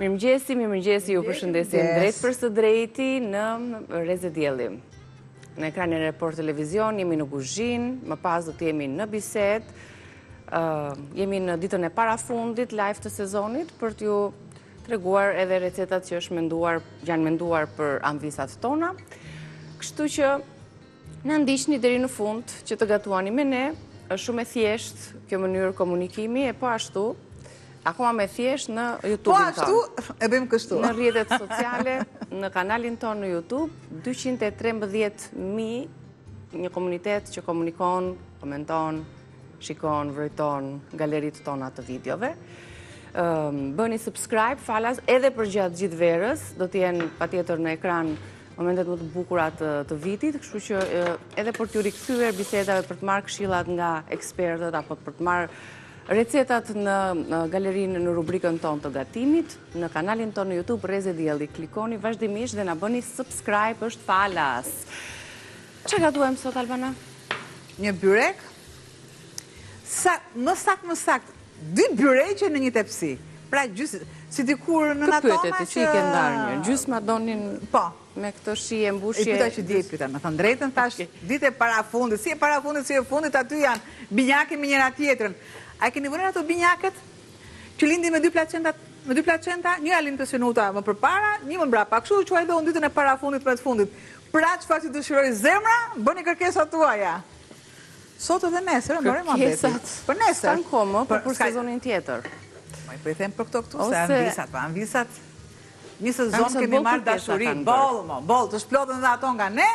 Mirëmëngjesi, ju përshëndesim drejt për së drejti në Reze Dielli. Në ekranin e Report Televizion, jemi në kuzhinë, më pas do të jemi në bisedë, jemi në ditën e parafundit live të sezonit për t'ju treguar edhe recetat që janë menduar për anvisat tona. Kështu që na ndiqni deri në fund që të gatuani me ne. Është shumë e thjeshtë kjo mënyrë komunikimi e po ashtu akoma me thjesht në YouTube-in tonë. Po ashtu e bëjmë kështu. Në rrjetet sociale, në kanalin tonë në YouTube, 213.000, një komunitet që komunikon, komenton, shikon, vrojton galeritë tona të videove. Bëni subscribe, falas, edhe për gjatë gjithë verës, do t'jenë patjetër në ekran momentet më të bukura të vitit, kështu që edhe për t'ju rikthyer bisedave, për të marrë këshillat nga ekspertët, apo për të marrë recetat në galerinë në rubrikën tonë të gatimit, në kanalin tonë në YouTube, Reze Dielli, klikoni vazhdimisht dhe na bëni subscribe, është falas. Çfarë gatuajmë sot, Albana? Një byrek, më sakt, 2 byreqe në një tepsi. Pra si dikur në natoma që... Të që i ke ndarë një, gjysma donin me këtë shije mbushje... E pyta që di e pyta, me thënë drejtën, tash dite para fundit, si e fundit, aty janë binjake me njëra tjetrën. A keni vënë ato binjaket që lindi me 2 placenta, një lind të synuta më përpara, një më mbrapa, kështu që edhe unë ditën e para fundit me të fundit. Pra çfarë që dëshiroj zemra, bëni kërkesat tuaja. Sot edhe nesër, mbërë ma beti. Për nesër. S'kan komo, për sezonin tjetër. Po i them për këto këtu, se anvisat, një sezon kemi marrë dashuri, boll, të shplodhen dhe ato nga ne,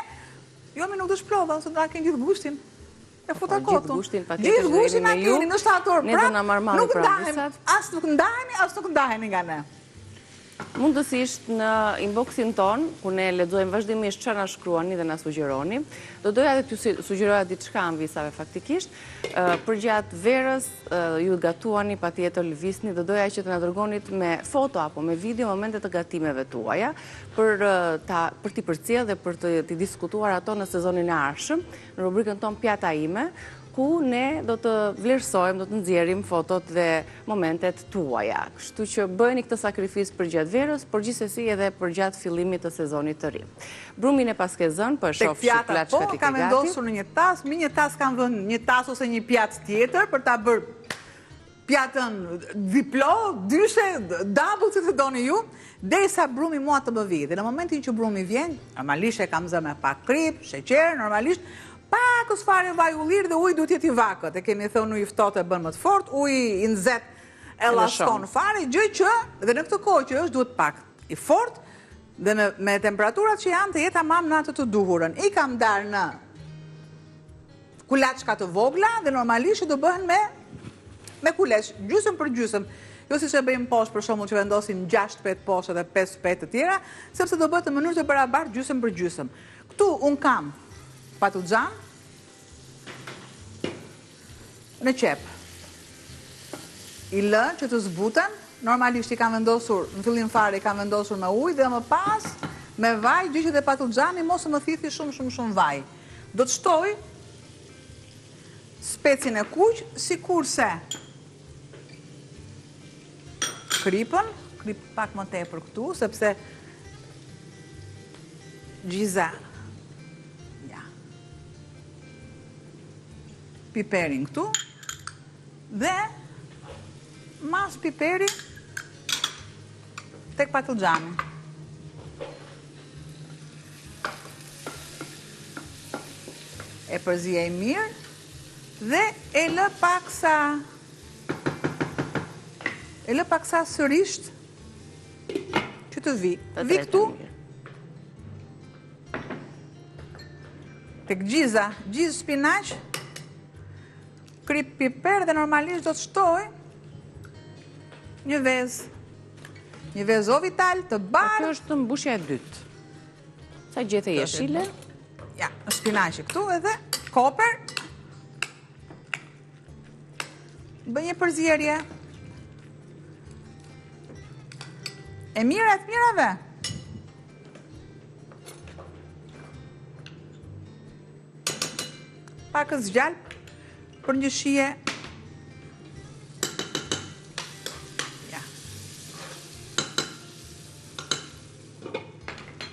jo mi nuk të shplodhen, se da kënë gjithë gushtin. E futa kotun. Gjithë gushtin a keni në shtator, as nuk ndaheni nga ne. Mundësisht në inboxin ton, ku ne lexojmë vazhdimisht çfarë na shkruani dhe na sugjeroni, do doja të t'ju sugjeroja diçka anvisave faktikisht. Për gjatë verës ju gatuani, patjetër lëvizni, do doja që të na dërgonit me foto apo me video momentet të gatimeve tuaja për t'i përcjellë dhe për t'i diskutuar ato në sezonin e ardhshëm, në rubrikën ton Pjata ime, ku ne do të vlerësojmë, do të nxjerrim fotot dhe momentet tuaja. Kështu që bëjeni këtë sakrifis për gjatë verës, por gjithsesi edhe për gjatë fillimit të sezonit të ri. Brumin e paske zënë, për shoh shuklaç po, kam vendosur në një tas, me një tas kam vënë një tas ose një pjatë tjetër për ta bërë pjatën diplo, dyshe, double që të doni ju, derisa brumi mua të më vijë. Dhe në momentin që brumi vjen, normalisht e kam zënë me pak krip, sheqer, normalisht pakës fare vaj ullirë dhe ujë du t'jeti vakët. E kemi thënë ujë ftohtë e bën më të fort, ujë i nxet e llashton fare, gjë që dhe në këtë kohë që është duhet pak i fort dhe me temperaturat që janë të jetë tamam në atë të duhurën. I kam darë në kulaçka të vogla dhe normalisht do bëhen me kuleç, gjysëm për gjysëm. Jo si që bëjmë poshtë për shembull që vendosim 6-8 poshtë dhe 5-8 të tjera, sepse do bëhet në mënyrë të barabartë gjysëm për gjysëm. Ktu un kam patlıcan në qep. I lë që të zbuten, normalisht i kam vendosur, në fillim fare i kam vendosur me ujë dhe më pas me vaj, gjë që dhe patlıxani mos më thithi shumë vaj. Do të shtoj specin e kuq, sikurse kripën, krip pak më tepër këtu, sepse gjiza piperin këtu dhe mas piperi tek patlıxani. E përzije i mirë dhe e lë paksa sërisht që të vi. Vi këtu tek gjizë spinaq, krip piper dhe normalisht do të shtoj një vezë o vital të barë. Kjo është mbushja e dytë. Sa gjete jeshile? Ja, spinaqi këtu edhe koper. Bëj një përzierje. E mira e të mirave. Pakës zgjalp për një shije. Ja.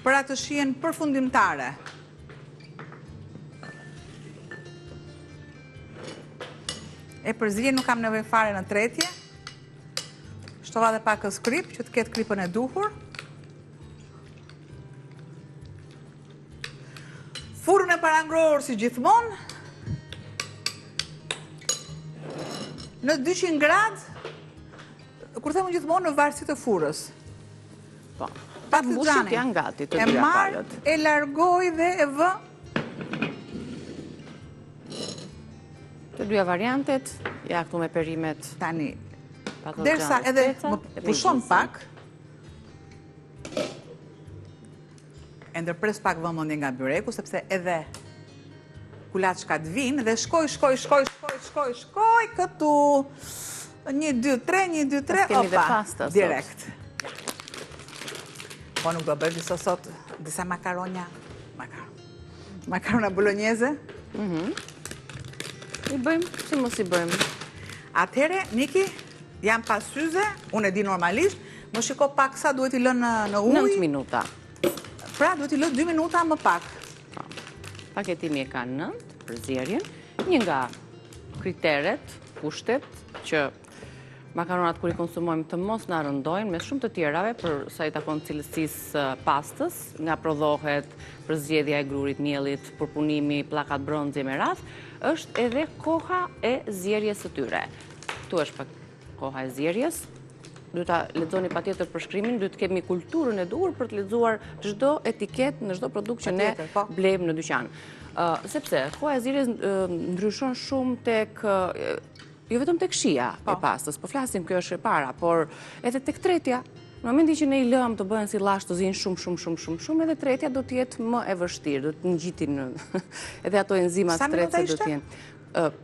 për atë shijen përfundimtare. E përzirje nuk kam nevojë fare në tretje. Shtova dhe pak krip, që të ketë kripën e duhur. Furrën e parangrohur si gjithmonë. Në 200 gradë, kur them gjithmonë në varësi të furrës. Po. Mbushit janë gati të dyja palët. E largoj dhe e vë. Të dyja variantet, ja këtu me perimet. Tani, derisa edhe më pushon pak, e ndërpres pak vëmendje nga byreku, sepse edhe kulaçkat vinë dhe shkoj këtu. 1, 2, 3, opa, direkt. Po nuk do bëjmë disa sot, disa makarona bolognese. I bëjmë, si mos i bëjmë. Atëhere, Niki, jam pas syze, unë e di normalisht, më shiko pak sa duhet i lënë në ujë. 9 minuta. Pra, duhet i lënë 2 minuta më pak. Paketimi e ka 9 për zjerjen. Një nga kriteret, kushtet, që makaronat kur i konsumojmë të mos na rëndojnë me shumë të tjerave për sa i takon cilësisë pastës, nga prodhohet për zgjedhja e grurit, miellit, përpunimi, pllakat bronzi me radh, është edhe koha e zjerjes së tyre. Ktu është pak koha e zjerjes. Duhet ta lexoni patjetër përshkrimin, duhet të kemi kulturën e duhur për të lexuar çdo etiketë në çdo produkt që ne blejmë në dyqan. Sepse koha e zjerjes ndryshon shumë tek jo vetëm tek shija e pastës, po flasim kjo është e para, por edhe tek tretja. Në momentin që ne i lëm të bëhen si llash të zinë shumë, edhe tretja do të jetë më e vështirë, do të ngjitin edhe ato enzimat tretse do të jenë.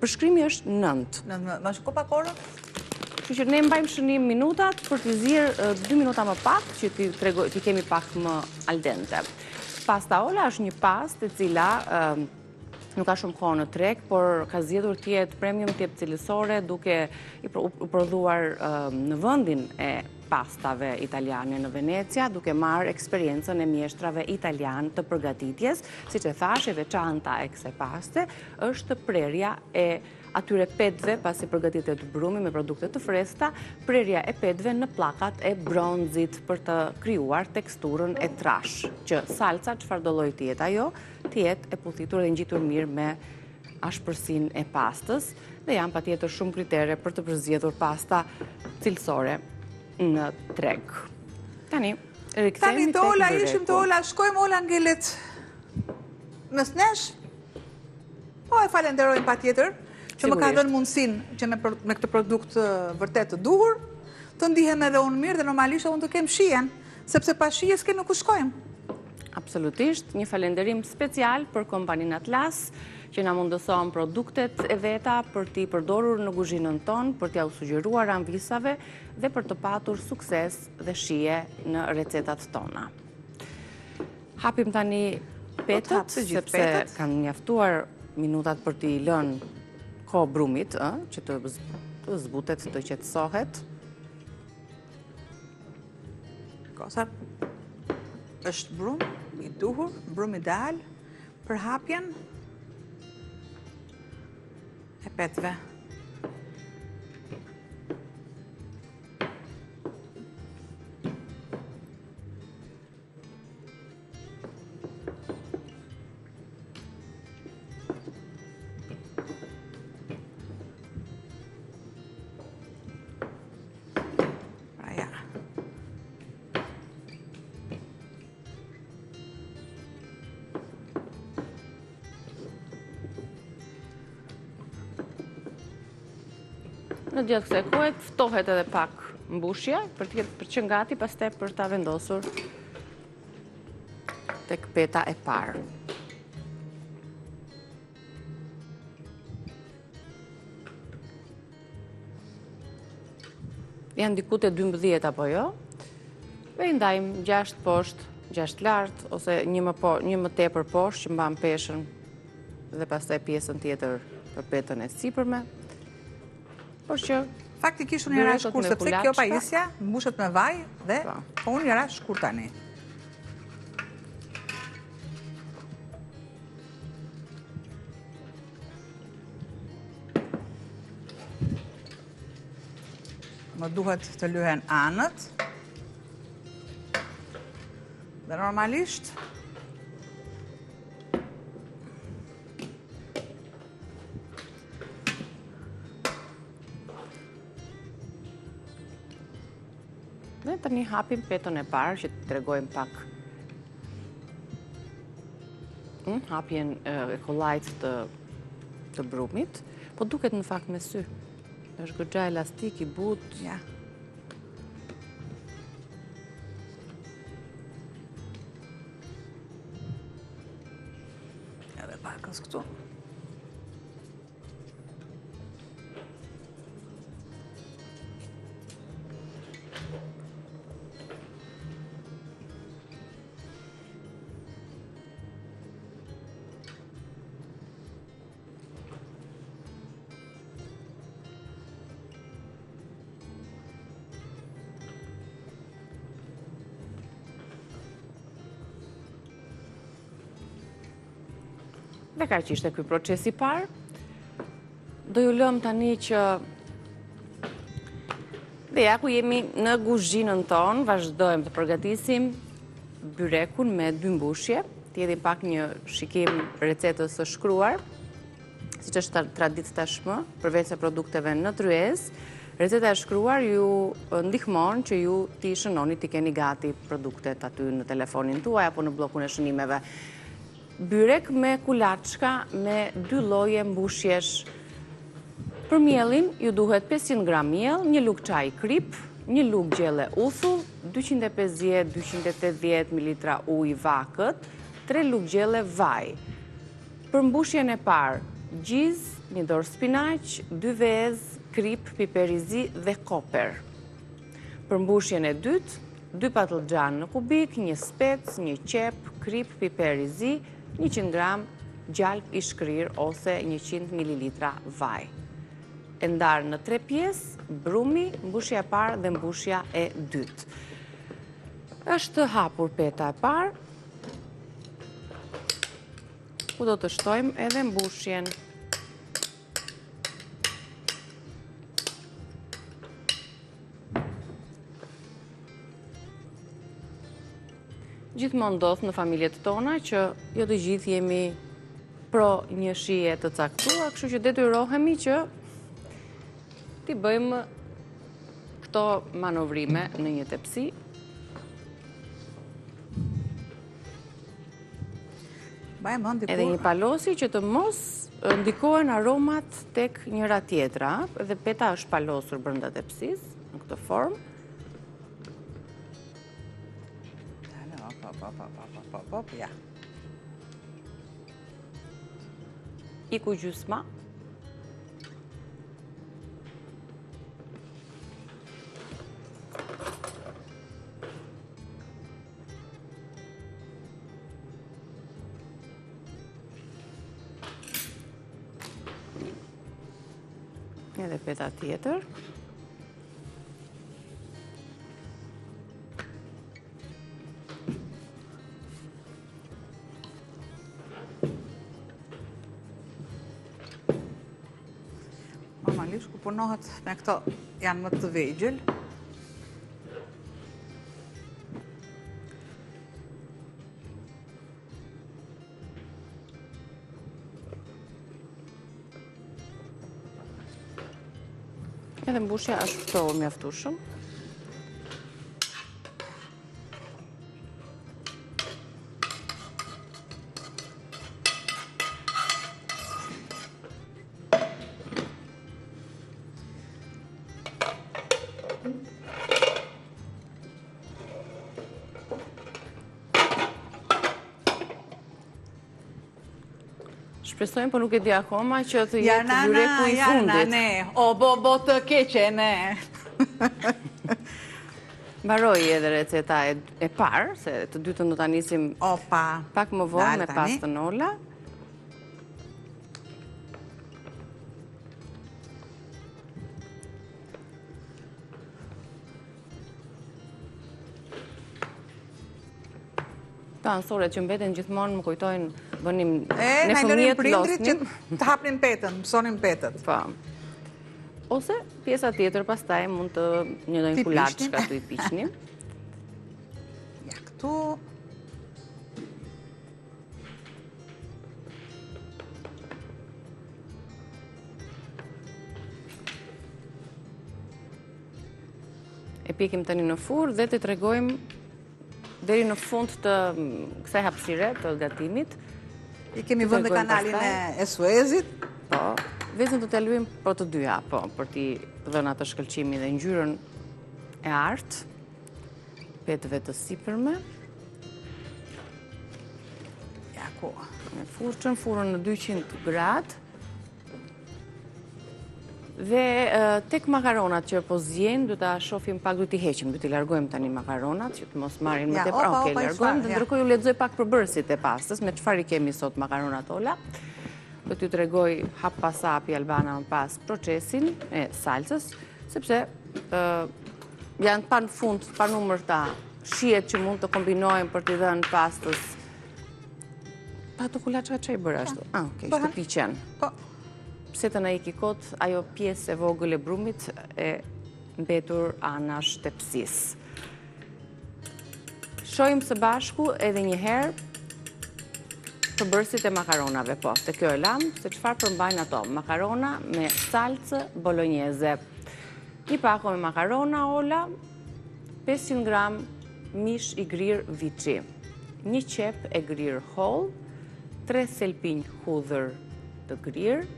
Përshkrimi është 9. Ma shko pak orë? Kështu që ne mbajmë shënim minutat për të zirë 2 minuta më pak, që ti kemi pak më al dente. Pasta olla është një pastë e cila nuk ka shumë kohë në treg, por ka zgjedhur të jetë premium, të jetë cilësore, duke u prodhuar në vendin e pastave italiane në Venecia, duke marrë eksperiencën e mjeshtrave italian të përgatitjes. Siç e thash, e veçanta e kësaj paste është prerja e atyre petëve pasi përgatitet brumi me produkte të freskëta, prerja e petëve në pllakat e bronzit për të krijuar teksturën e trash, që salca, çfarë do lloji të jetë ajo, të jetë e puthitur dhe ngjitur mirë me ashpërsinë e pastës, dhe janë patjetër shumë kritere për të përzgjedhur pasta cilësore në treg. Tani Tani të ola, ishim të ola, shkojmë ola ngelet mes nesh. Po e falenderojmë patjetër që më ka dhënë mundësinë që me këtë produkt vërtet të duhur, të ndihem edhe unë mirë dhe normalisht unë të kem shijen, sepse pa shije s'ke nuk u shkojmë. Absolutisht, një falenderim special për kompaninë Atlas, që na mundëson produktet e veta për t'i përdorur në kuzhinën tonë, për t'ia u sugjeruar anvisave dhe për të patur sukses dhe shije në recetat tona. Hapim tani petët, sepse kanë mjaftuar minutat për t'i lënë kohë brumit, që të zbutet, të qetësohet. Kosa është brum i duhur, brum ideal për hapjen e petëve. Në gjatë kësaj kohe ftohet edhe pak mbushje për të qenë gati pastaj për ta vendosur tek peta e parë. Janë diku te 12 apo jo? Dhe i ndajmë 6 poshtë, 6 lart ose një më tepër poshtë që mban peshën dhe pastaj pjesën tjetër për petën e sipërme. Por që faktikisht unë jera shkur, sepse kjo pajisja mbushet me vaj dhe unë jera shkur tani. më duhet të lyhen anët. Dhe normalisht Dhe të një hapim petën e parë që të tregojmë pak hapjen e kollajt të brumit, po duket në fakt me sy. Është goxha elastik, i butë. Ja. Edhe pakës këtu. Dhe ka që ishte ky proces i parë. Do ju lëm tani që dhe ja ku jemi në kuzhinën tonë, vazhdojmë të përgatisim byrekun me bymbushje. Të jemi pak një shikim recetës së shkruar, siç është traditë tashmë, përveç se produkteve në tryez. Receta e shkruar ju ndihmon që ju t'i shënoni, t'i keni gati produktet aty në telefonin tuaj apo në bllokun e shënimeve. Byrek me kulaçka me 2 lloje mbushjesh. Për mielin ju duhet 500 gram miell, 1 lugë çaj krip, 1 lugë gjelle uthull, 250-280 ml ujë vakët, 3 lugë gjelle vaj. Për mbushjen e parë, gjiz, 1 dorë spinaq, 2 vezë, krip, piper i zi dhe koper. Për mbushjen e dytë, 2 patlıcan në kubik, 1 spec, 1 qep, krip, piper i zi, 100 gram gjalp i shkrir ose 100 ml vaj. E ndarë në 3 pjesë, brumi, mbushja e parë dhe mbushja e dytë. Është hapur peta e parë, ku do të shtojmë edhe mbushjen. Gjithmonë ndodh në familjet tona që jo të gjithë jemi pro një shije të caktuar, kështu që detyrohemi që t'i bëjmë këto manovrime në një tepsi. Edhe një palosi që të mos ndikohen aromat tek njëra tjetra, edhe peta është palosur brenda tepsisë në këtë formë. Ja. Iku gjysma. Edhe peta tjetër. Normalisht ku punohet me këto janë më të vegjël. Edhe mbushja është këto mjaftueshëm. Shpresojmë, po nuk e di akoma që të jetë byreku i fundit. O, bo të keqe, ne. Mbaroi edhe receta e parë, se të dytën do ta nisim pak më vonë me pastën Ola. Ta ansoret që mbeten gjithmonë më kujtojnë bënim ne fëmijët losnim. Që të hapnin petën, mësonin petët. Po. ose pjesa tjetër pastaj mund të një dojnë kulaçka të i piqni. Ja, këtu. E pjekim tani në furrë dhe të tregojmë deri në fund të kësaj hapësire të gatimit. I kemi vënë në kanalin e Suezit. Po, vezën të të luajmë po të dyja, po, për t'i dhënë atë shkëlqimin dhe ngjyrën e artë, petëve të sipërme. Ja, ku? Me furrën në 200 gradë. Dhe tek makaronat që po zjenë, du t'a shofim pak, du t'i heqim, du t'i largojmë tani makaronat, që të mos marrin më tepër. Okej, largojmë, dhe ndërkohë ju lexoj pak përbërësit e pastës, me çfarë i kemi sot makaronat Ola. Do t'ju tregoj hap pas hapi Albana më pas procesin e salsës, sepse janë pa në fund, pa numër ta shihet që mund të kombinojmë për t'i dhënë pastës. Pa të kulaçka që i bërë ashtu? Okej, shtëpiqen. Po. Pse të na iki kot, ajo pjesë e vogël e brumit e mbetur anash tepsisë. Shohim së bashku edhe një herë përbërësit e makaronave, po, të kjo e lam, se çfarë përmbajnë ato, makarona me salcë bolognese. Një pako me makarona Ola, 500 gram mish i grirë viçi, një qep e grirë holl, 3 selpinj hudhër të grirë,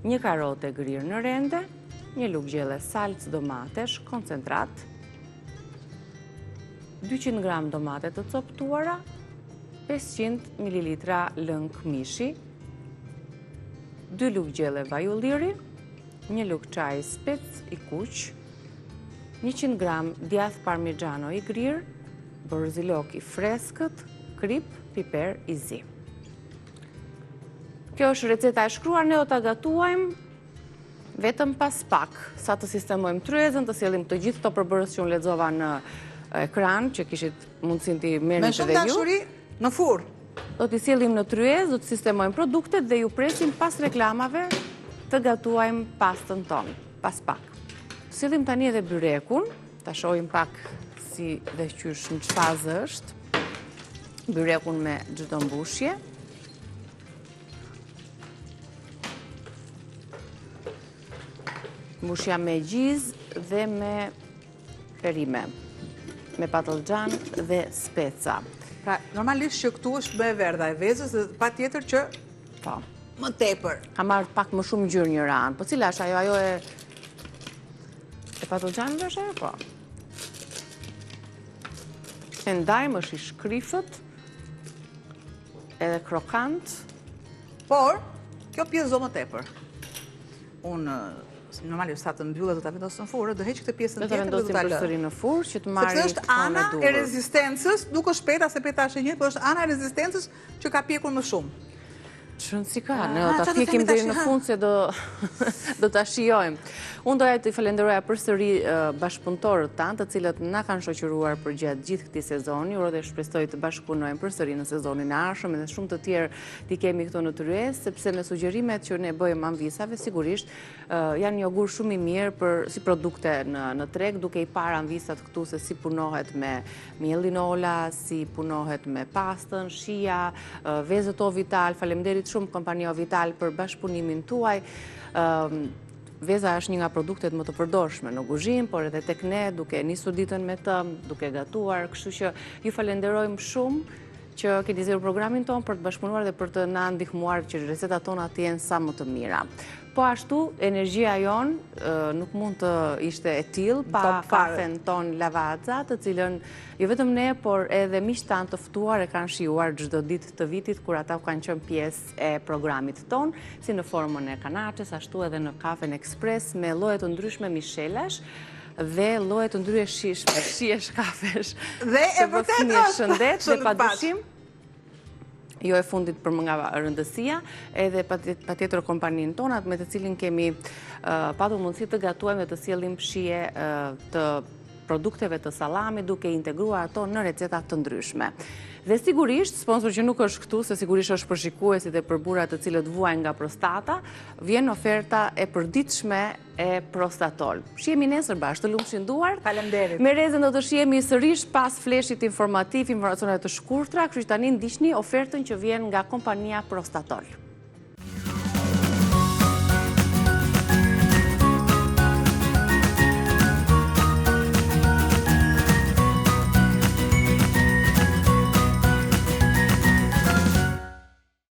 një karote grirë në rende, një lugë gjelle salcë domatesh, koncentrat, 200 gram domate të coptuara, 500 ml lëng mishi, 2 lugë gjelle vaj ulliri, një lugë çaj spec i kuq, 100 gram djath parmigiano i grirë, borzilok i freskët, krip, piper i zi. Kjo është receta e shkruar, ne do ta gatuajmë vetëm pas pak, sa të sistemojmë tryezën, të sjellim të gjithë këto përbërës që unë lexova në ekran, që kishit mundësinë t'i merrni edhe ju. Me shumë dashuri në furrë. Do t'i sjellim në tryezë, do të sistemojmë produktet dhe ju presim pas reklamave të gatuajmë pastën tonë, pas pak. Sjellim tani edhe byrekun, ta shohim pak si dhe qysh në çfazë është. Byrekun me çdo mbushje. Mbushja me gjiz dhe me perime, me patlıcan dhe speca. Pra, normalisht që këtu është më e verdha e vezës dhe pa tjetër që Po. Më tepër. Ka marrë pak më shumë ngjyrë një ranë. Po cila është ajo e patlıcanëve është ajo? Po. E ndajmë është i shkrifët, edhe krokant. Por, kjo pjesë do më tepër. Unë normalisht sa të mbyllet do ta vendos në furrë, do heq këtë pjesën tjetër dhe do ta lë. Do ta vendosim përsëri në furrë që të marrë. Sepse është ana e rezistencës, nuk është peta se peta është e njëjtë, por është ana e rezistencës që ka pjekur më shumë. Çfarë si ka? Ne do ta pjekim deri në fund se do ta shijojmë. Unë doja të falenderoja përsëri bashkëpunëtorët tanë, të cilët na kanë shoqëruar përgjatë gjithë këtij sezoni. Uroj dhe shpresoj të bashkëpunojmë përsëri në sezonin e ardhshëm dhe shumë të tjerë t'i kemi këtu në tryezë, sepse me sugjerimet që ne bëjmë anvisave sigurisht janë një ogur shumë i mirë për si produkte në treg, duke i parë anvisat këtu se si punohet me miellin Ola, si punohet me pastën, shija, vezët O Vital. Faleminderit shumë kompania O Vital për bashkëpunimin tuaj. Veza është një nga produktet më të përdorshme në kuzhinë, por edhe tek ne, duke nisur ditën me të, duke gatuar, kështu që ju falenderojmë shumë që keni zgjedhur programin ton për të bashkëpunuar dhe për të na ndihmuar që recetat tona të jenë sa më të mira. Po ashtu, energjia jonë nuk mund të ishte e tillë pa kafen ton Lavazza, të cilën jo vetëm ne, por edhe miqtë tanë të ftuar e kanë shijuar çdo ditë të vitit kur ata kanë qenë pjesë e programit ton, si në formën e kanaçes, ashtu edhe në kafen ekspres me lloje të ndryshme mishelash dhe lloje të ndryshme shihesh kafesh. Dhe e vërtetë është shëndet dhe padyshim jo e fundit për më nga rëndësia, edhe patjetër kompaninë tonë, me të cilin kemi patur mundësi të gatuajmë dhe të sjellim shije të produkteve të sallamit duke integruar ato në receta të ndryshme. Dhe sigurisht, sponsor që nuk është këtu, se sigurisht është për shikuesit e për burrat të cilët vuajnë nga prostata, vjen oferta e përditshme e Prostatol. Shihemi nesër bashkë, të lumshin duart. Faleminderit. Me Rezën do të shihemi sërish pas fleshit informativ, informacione të shkurtra, kështu që tani ndiqni ofertën që vjen nga kompania Prostatol.